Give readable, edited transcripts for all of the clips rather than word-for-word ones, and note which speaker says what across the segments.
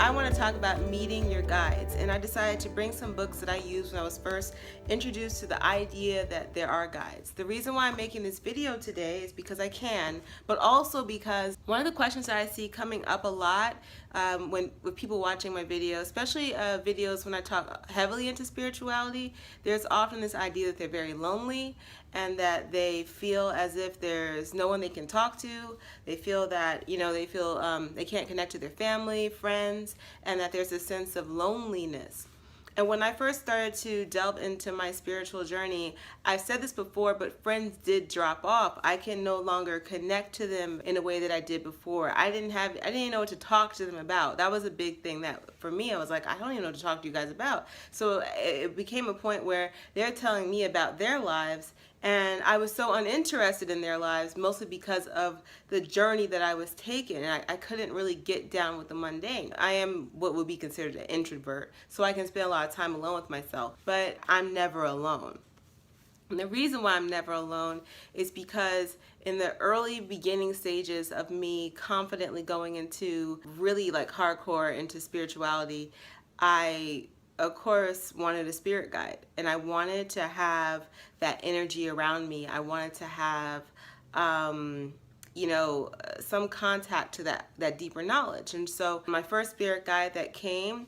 Speaker 1: I want to talk about meeting your guides, and I decided to bring some books that I used when I was first introduced to the idea that there are guides. The reason why I'm making this video today is because I can, but also because one of the questions that I see coming up a lot with people watching my videos, especially videos when I talk heavily into spirituality, there's often this idea that they're very lonely and that they feel as if there's no one they can talk to. They feel that, they can't connect to their family, friends, and that there's a sense of loneliness. And when I first started to delve into my spiritual journey, I've said this before, but friends did drop off. I can no longer connect to them in a way that I did before. I didn't even know what to talk to them about. That was a big thing that for me, I was like, I don't even know what to talk to you guys about. So it became a point where they're telling me about their lives, and I was so uninterested in their lives, mostly because of the journey that I was taking. And I couldn't really get down with the mundane. I am what would be considered an introvert, so I can spend a lot of time alone with myself, but I'm never alone. And the reason why I'm never alone is because in the early beginning stages of me confidently going into really like hardcore into spirituality, I of course wanted a spirit guide, and I wanted to have that energy around me. I wanted to have some contact to that deeper knowledge. And so my first spirit guide that came,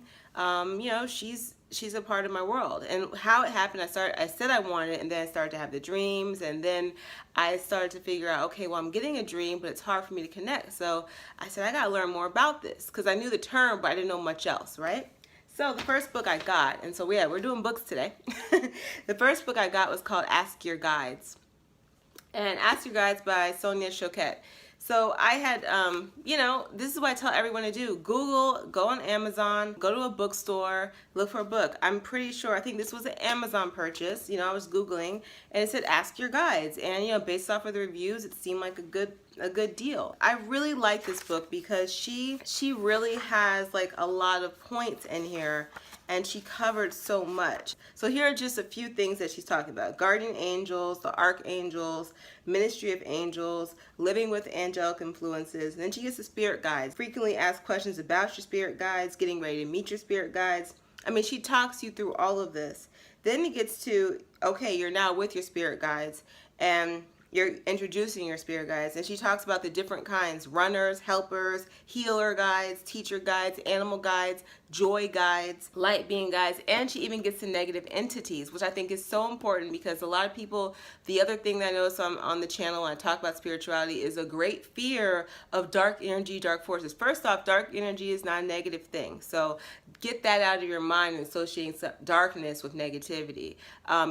Speaker 1: she's a part of my world. And how it happened, I said I wanted it, and then I started to have the dreams, and then I started to figure out, okay, well, I'm getting a dream, but it's hard for me to connect. So I said, I gotta learn more about this, because I knew the term, but I didn't know much else, right? So the first book I got, and so we're doing books today. The first book I got was called Ask Your Guides. And Ask Your Guides by Sonia Choquette. So I had, this is what I tell everyone to do. Google, go on Amazon, go to a bookstore, look for a book. I'm pretty sure, I think this was an Amazon purchase. I was Googling, and it said Ask Your Guides. And, based off of the reviews, it seemed like a good deal. I really like this book because she really has like a lot of points in here, and she covered so much. So here are just a few things that she's talking about. Guardian angels, the archangels, ministry of angels, living with angelic influences. And then she gets the spirit guides. Frequently asked questions about your spirit guides, getting ready to meet your spirit guides. I mean, she talks you through all of this. Then it gets to, okay, you're now with your spirit guides, and you're introducing your spirit guides, and she talks about the different kinds: runners, helpers, healer guides, teacher guides, animal guides, joy guides, light being guides, and she even gets to negative entities, which I think is so important, because a lot of people, the other thing that I notice on the channel when I talk about spirituality is a great fear of dark energy, dark forces. First off, dark energy is not a negative thing, so get that out of your mind and associating darkness with negativity,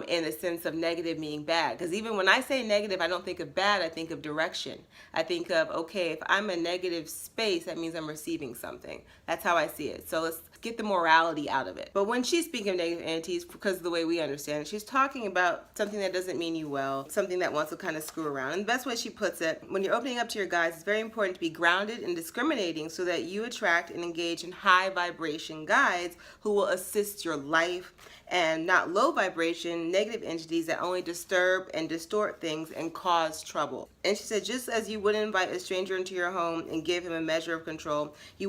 Speaker 1: in the sense of negative meaning bad. Because even when I say negative, I don't think of bad, I think of direction. I think of, okay, if I'm a negative space, that means I'm receiving something. That's how I see it. So let's get the morality out of it. But when she's speaking of negative entities, because of the way we understand it, she's talking about something that doesn't mean you well, something that wants to kind of screw around. And the best way she puts it, when you're opening up to your guides, it's very important to be grounded and discriminating so that you attract and engage in high vibration guides who will assist your life, and not low vibration negative entities that only disturb and distort things and cause trouble. And she said, just as you wouldn't invite a stranger into your home and give him a measure of control, you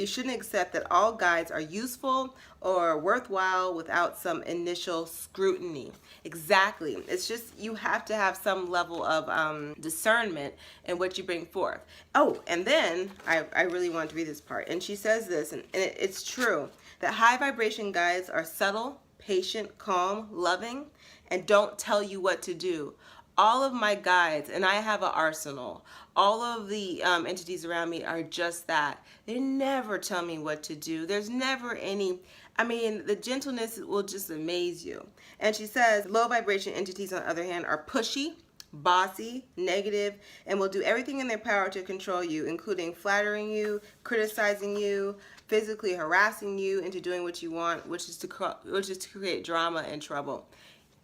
Speaker 1: shouldn't accept that all guides are useful or worthwhile without some initial scrutiny. Exactly. It's just, you have to have some level of discernment in what you bring forth. Oh, and then I really wanted to read this part. And she says this, and it's true, that high vibration guides are subtle, patient, calm, loving, and don't tell you what to do. All of my guides, and I have an arsenal, all of the entities around me are just that. They never tell me what to do. There's never any, the gentleness will just amaze you. And she says, low vibration entities, on the other hand, are pushy, bossy, negative, and will do everything in their power to control you, including flattering you, criticizing you, physically harassing you into doing what you want, which is to create drama and trouble.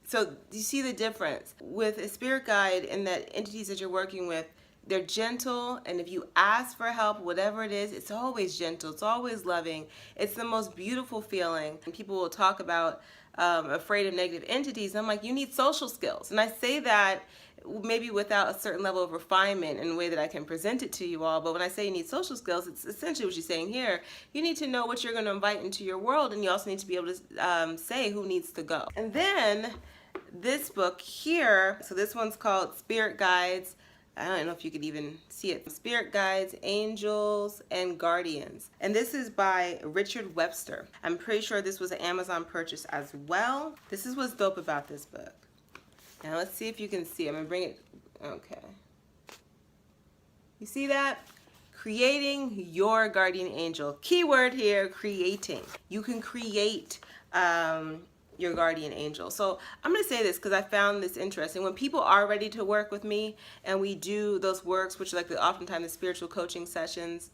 Speaker 1: So you see the difference with a spirit guide, and that entities that you're working with, they're gentle, and if you ask for help, whatever it is, it's always gentle, it's always loving. It's the most beautiful feeling. And people will talk about afraid of negative entities. And I'm like, you need social skills. And I say that maybe without a certain level of refinement in a way that I can present it to you all. But when I say you need social skills, it's essentially what she's saying here. You need to know what you're going to invite into your world, and you also need to be able to say who needs to go. And then this book here, so this one's called Spirit Guides. I don't know if you could even see it. Spirit Guides, Angels, and Guardians. And this is by Richard Webster. I'm pretty sure this was an Amazon purchase as well. This is what's dope about this book. Now let's see if you can see. I'm going to bring it. Okay. You see that? Creating your guardian angel. Keyword here, creating. You can create your guardian angel. So I'm going to say this because I found this interesting. When people are ready to work with me and we do those works, which are like oftentimes the spiritual coaching sessions,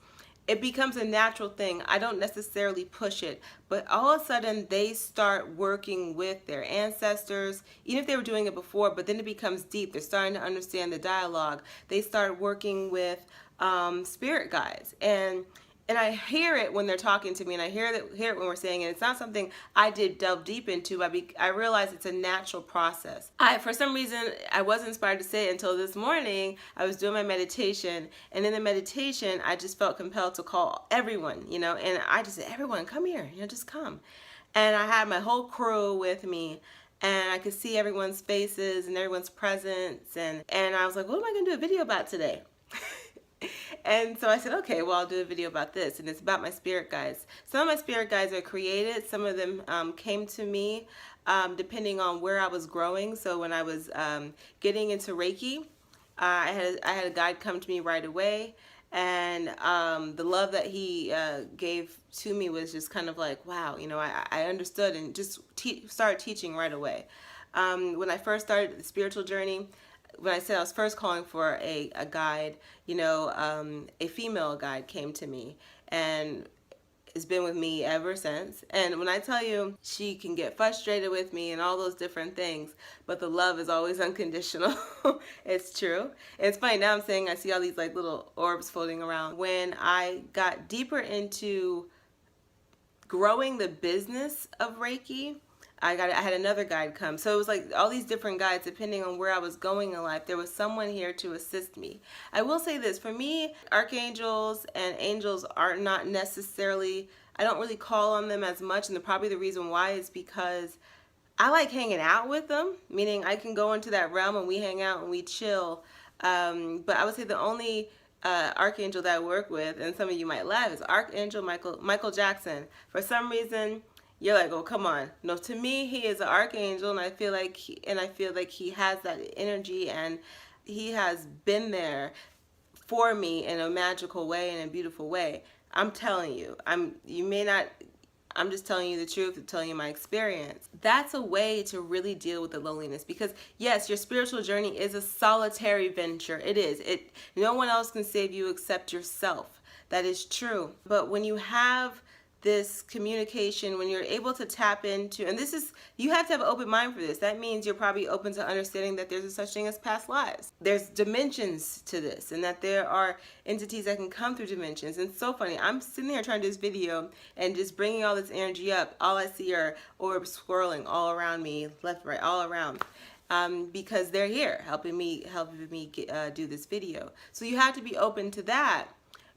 Speaker 1: it becomes a natural thing. I don't necessarily push it, but all of a sudden they start working with their ancestors, even if they were doing it before, but then it becomes deep. They're starting to understand the dialogue. They start working with spirit guides. And I hear it when they're talking to me, and I hear it when we're saying it. It's not something I did delve deep into. I realize it's a natural process. For some reason, I wasn't inspired to say it until this morning. I was doing my meditation, and in the meditation, I just felt compelled to call everyone, and I just said, everyone, come here, just come. And I had my whole crew with me, and I could see everyone's faces and everyone's presence, and I was like, what am I going to do a video about today? And so I said, okay, well, I'll do a video about this, and it's about my spirit guides. Some of my spirit guides are created. Some of them came to me depending on where I was growing. So when I was getting into Reiki, I had a guide come to me right away, and the love that he gave to me was just kind of like, wow, I understood and just started teaching right away. When I first started the spiritual journey, when I said I was first calling for a guide, a female guide came to me, and it's been with me ever since. And when I tell you, she can get frustrated with me and all those different things, but the love is always unconditional. It's true. And it's funny, now I'm saying I see all these like little orbs floating around. When I got deeper into growing the business of Reiki, I had another guide come. So it was like all these different guides depending on where I was going in life. There was someone here to assist me. I will say this, for me, archangels and angels are not necessarily, I don't really call on them as much, and probably the reason why is because I like hanging out with them, meaning I can go into that realm and we hang out and we chill. But I would say the only archangel that I work with, and some of you might laugh, is Archangel Michael Jackson. For some reason, you're like, oh, come on. No, to me, he is an archangel, and I feel like he has that energy, and he has been there for me in a magical way, in a beautiful way. I'm telling you, I'm just telling you the truth, telling you my experience. That's a way to really deal with the loneliness, because yes, your spiritual journey is a solitary venture. It is. No one else can save you except yourself. That is true. But when you have this communication, when you're able to tap into, and you have to have an open mind for this. That means you're probably open to understanding that there's a such thing as past lives. There's dimensions to this, and that there are entities that can come through dimensions. And it's so funny. I'm sitting here trying to do this video and just bringing all this energy up. All I see are orbs swirling all around me, left, right, all around. Because they're here helping me do this video. So you have to be open to that.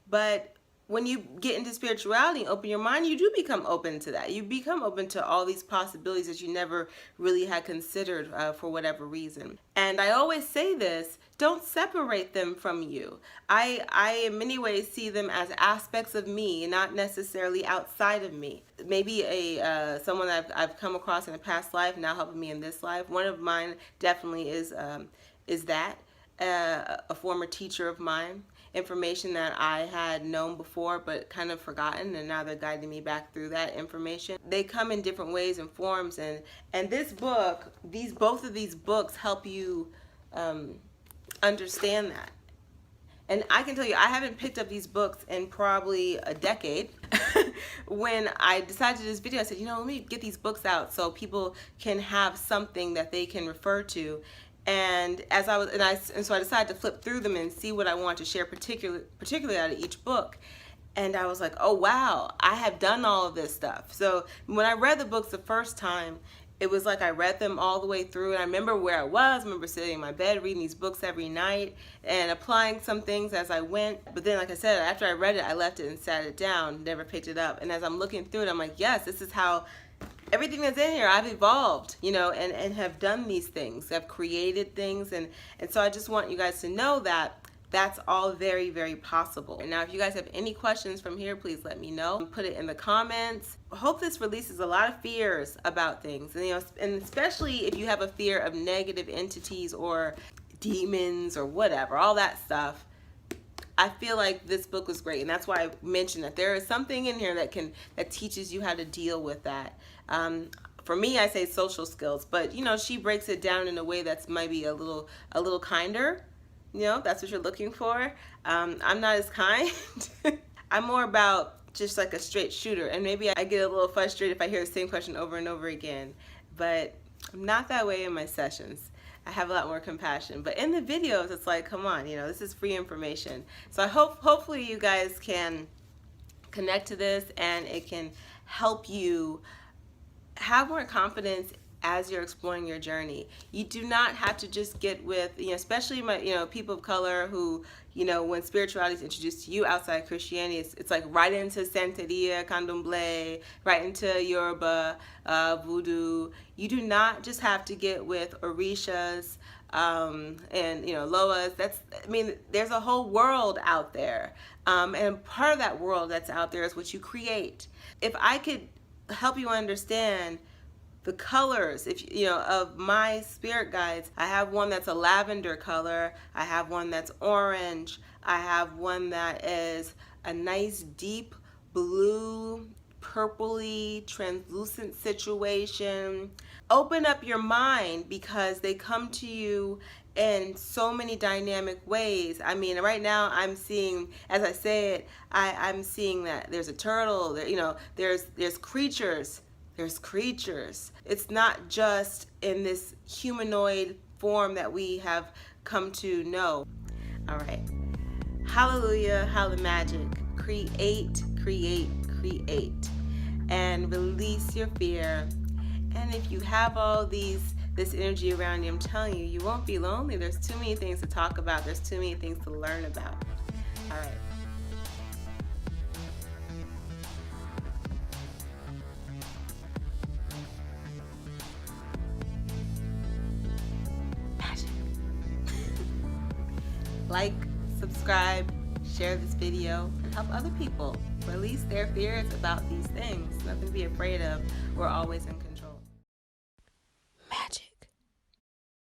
Speaker 1: But when you get into spirituality and open your mind, you do become open to that. You become open to all these possibilities that you never really had considered for whatever reason. And I always say this, don't separate them from you. I in many ways see them as aspects of me, not necessarily outside of me. Maybe someone I've come across in a past life now helping me in this life. One of mine definitely is that a former teacher of mine. Information that I had known before but kind of forgotten, and now they're guiding me back through that information. They come in different ways and forms, and this book, both of these books help you understand that. And I can tell you, I haven't picked up these books in probably a decade. When I decided to do this video, I said, let me get these books out so people can have something that they can refer to. And so I decided to flip through them and see what I want to share, particularly out of each book. And I was like, oh wow, I have done all of this stuff. So when I read the books the first time, it was like I read them all the way through, and I remember where I was. I remember sitting in my bed reading these books every night and applying some things as I went. But then, like I said, after I read it, I left it and sat it down, never picked it up. And as I'm looking through it, I'm like, yes, this is how everything that's in here, I've evolved, you know, and have done these things. I've created things. And so I just want you guys to know that that's all very, very possible. And now if you guys have any questions from here, please let me know. Put it in the comments. I hope this releases a lot of fears about things. And, you know, and especially if you have a fear of negative entities or demons or whatever, all that stuff. I feel like this book was great, and that's why I mentioned that there is something in here that teaches you how to deal with that. For me, I say social skills, but you know, she breaks it down in a way that's maybe a little kinder. You know, that's what you're looking for. I'm not as kind. I'm more about just like a straight shooter, and maybe I get a little frustrated if I hear the same question over and over again, but I'm not that way in my sessions. I have a lot more compassion, but in the videos, it's like, come on, you know, this is free information. So I hopefully you guys can connect to this, and it can help you have more confidence as you're exploring your journey. You do not have to just get with, you know, especially people of color who, you know, when spirituality is introduced to you outside Christianity, it's like right into Santeria, Candomblé, right into Yoruba, Voodoo. You do not just have to get with Orishas and, you know, Loas. There's a whole world out there. And part of that world that's out there is what you create. If I could help you understand the colors, of my spirit guides, I have one that's a lavender color, I have one that's orange, I have one that is a nice deep blue, purpley, translucent situation. Open up your mind, because they come to you in so many dynamic ways. I mean, right now I'm seeing, as I said, I'm seeing that there's a turtle, there's creatures. There's creatures. It's not just in this humanoid form that we have come to know. All right. Hallelujah, hallelujah, magic. Create, create, create. And release your fear. And if you have all this energy around you, I'm telling you, you won't be lonely. There's too many things to talk about. There's too many things to learn about. All right. Like, subscribe, share this video, and help other people release their fears about these things. Nothing to be afraid of. We're always in control.